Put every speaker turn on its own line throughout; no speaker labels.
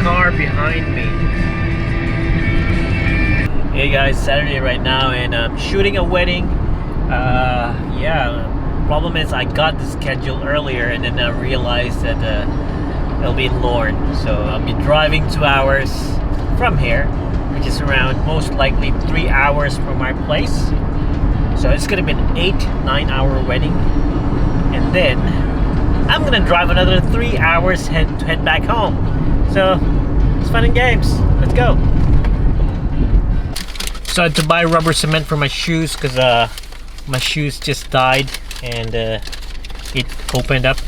car behind me. Hey guys, Saturday right now, and I'm shooting a wedding. Yeah, problem is I got the schedule earlier, and then I realized that it'll be in Lorne. So I'll be driving 2 hours from here, which is around most likely 3 hours from my place. So it's gonna be an 8-9 hour wedding, and then I'm gonna drive another 3 hours to head back home. So it's fun and games. Let's go. So I had to buy rubber cement for my shoes because my shoes just died, and it opened up,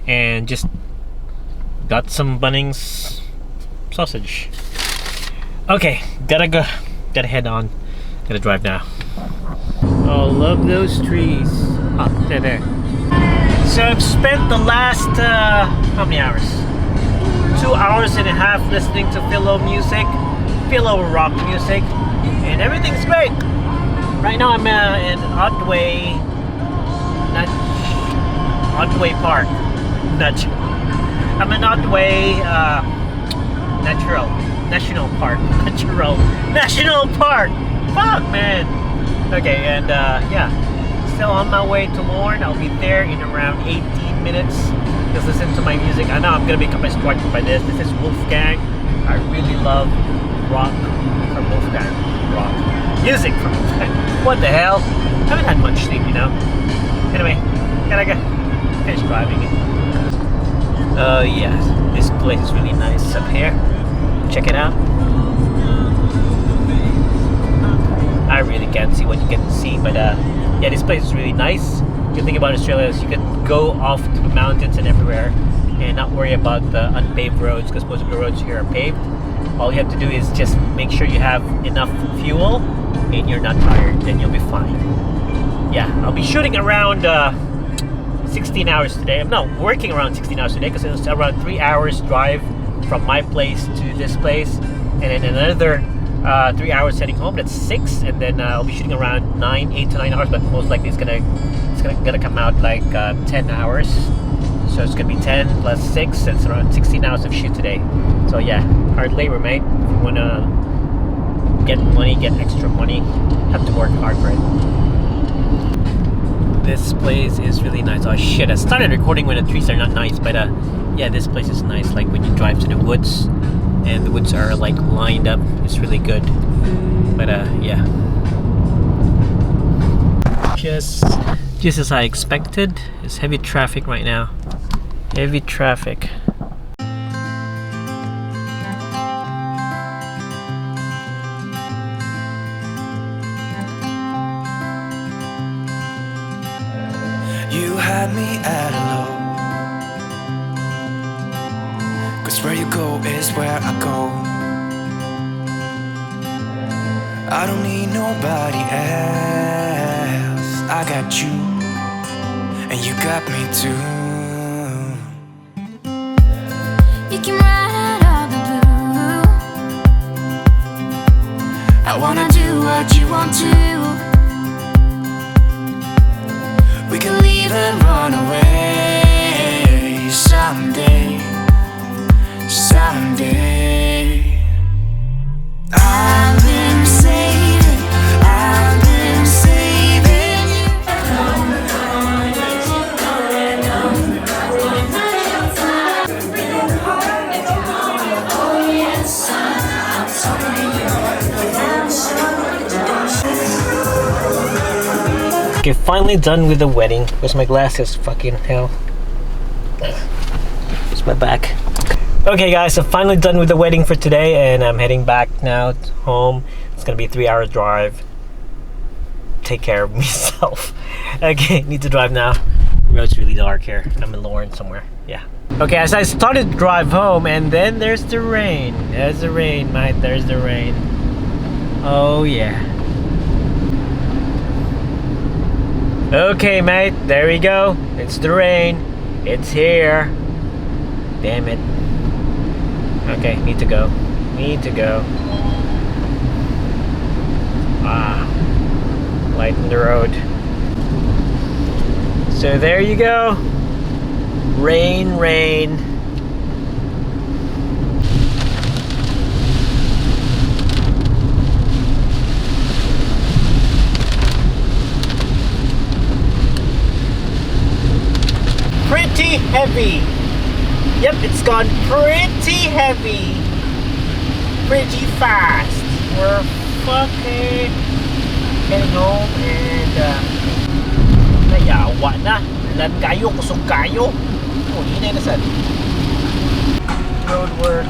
and just got some Bunnings sausage. Okay, gotta head on. Gotta drive now. Oh, love those trees. Oh, they're there. So I've spent the last how many hours? 2 hours and a half listening to philo rock music, and everything's great. Right now I'm in Otway Park. I'm in Otway National Park. Fuck, man. Okay, and yeah, still on my way to Lorne. I'll be there in around 18 minutes. Just listen to my music. I know I'm gonna become distracted by this. This is Wolfgang. I really love rock from Wolfgang. Rock music from Wolfgang. What the hell? I haven't had much sleep, you know. Anyway, gotta go finish driving it. Oh yeah, this place is really nice up here. Check it out. I really can't see what you can see, but yeah, this place is really nice. Good thing about Australia is you can go off to the mountains and everywhere and not worry about the unpaved roads, because most of the roads here are paved. All you have to do is just make sure you have enough fuel and you're not tired, then you'll be fine. Yeah, I'll be shooting around 16 hours today. I'm not working around 16 hours today because it's around 3 hours drive from my place to this place, and then another 3 hours heading home. That's 6, and then I'll be shooting around 8 to 9 hours, but most likely it's gonna come out like 10 hours. So it's gonna be 10 plus 6, so it's around 16 hours of shoot today. So yeah, hard labor, mate. If you wanna get money, get extra money, have to work hard for it. This place is really nice. Oh shit, I started recording when the trees are not nice, but yeah, this place is nice. Like when you drive to the woods, and the woods are like lined up, it's really good. But yeah, just as I expected, it's heavy traffic right now. Heavy traffic.
You had me at a low, 'cause where you go is where I go. I don't need nobody else. I got you, and you got me too. You came right out of the blue. I wanna do what you want to. We can leave and run away someday. I've been saving you.
Okay, finally done with the wedding. Where's my glasses? Fucking hell. Where's my back? Okay guys, so finally done with the wedding for today, and I'm heading back now home. It's gonna be a 3 hour drive. Take care of myself. Okay, need to drive now. The road's really dark here. I'm in Lorne somewhere. Yeah. Okay, as I started to drive home, and then there's the rain. There's the rain, mate. There's the rain. Oh yeah. Okay, mate. There we go. It's the rain. It's here. Damn it. Okay, need to go. Lighten the road. So there you go. Rain. heavy. Yep, it's gone pretty heavy. Pretty fast. We're fucking heading home and nayawa na. Lan kayo, kusog kayo. Oh, hinay na sad. Road work.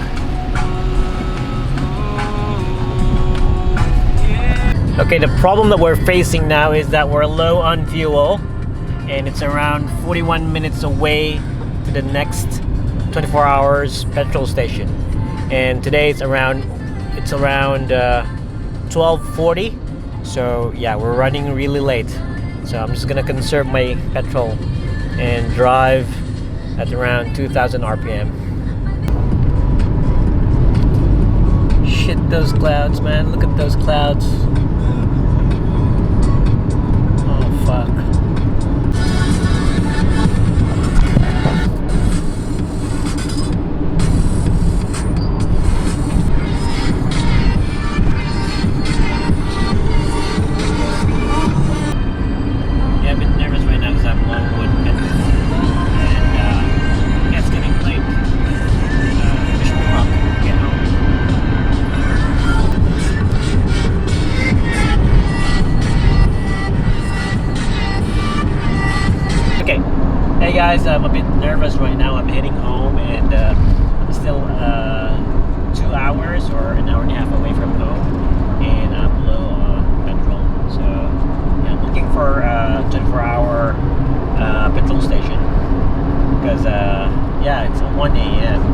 Okay, the problem that we're facing now is that we're low on fuel and it's around 41 minutes away to the next 24 hours petrol station. And today it's around 12:40. So yeah, we're running really late. So I'm just gonna conserve my petrol and drive at around 2,000 RPM. Shit, those clouds, man. Look at those clouds. Oh, fuck. Yeah, a bit nervous right now because I'm low with petrol. And yeah, it's getting late. Wish me luck. Get home. Okay, hey guys, I'm a bit nervous right now. I'm heading home and I'm still 2 hours or an hour and a half away from home, and I'm low on petrol. So yeah, I'm looking for a 24-hour petrol station because yeah, it's 1 a.m.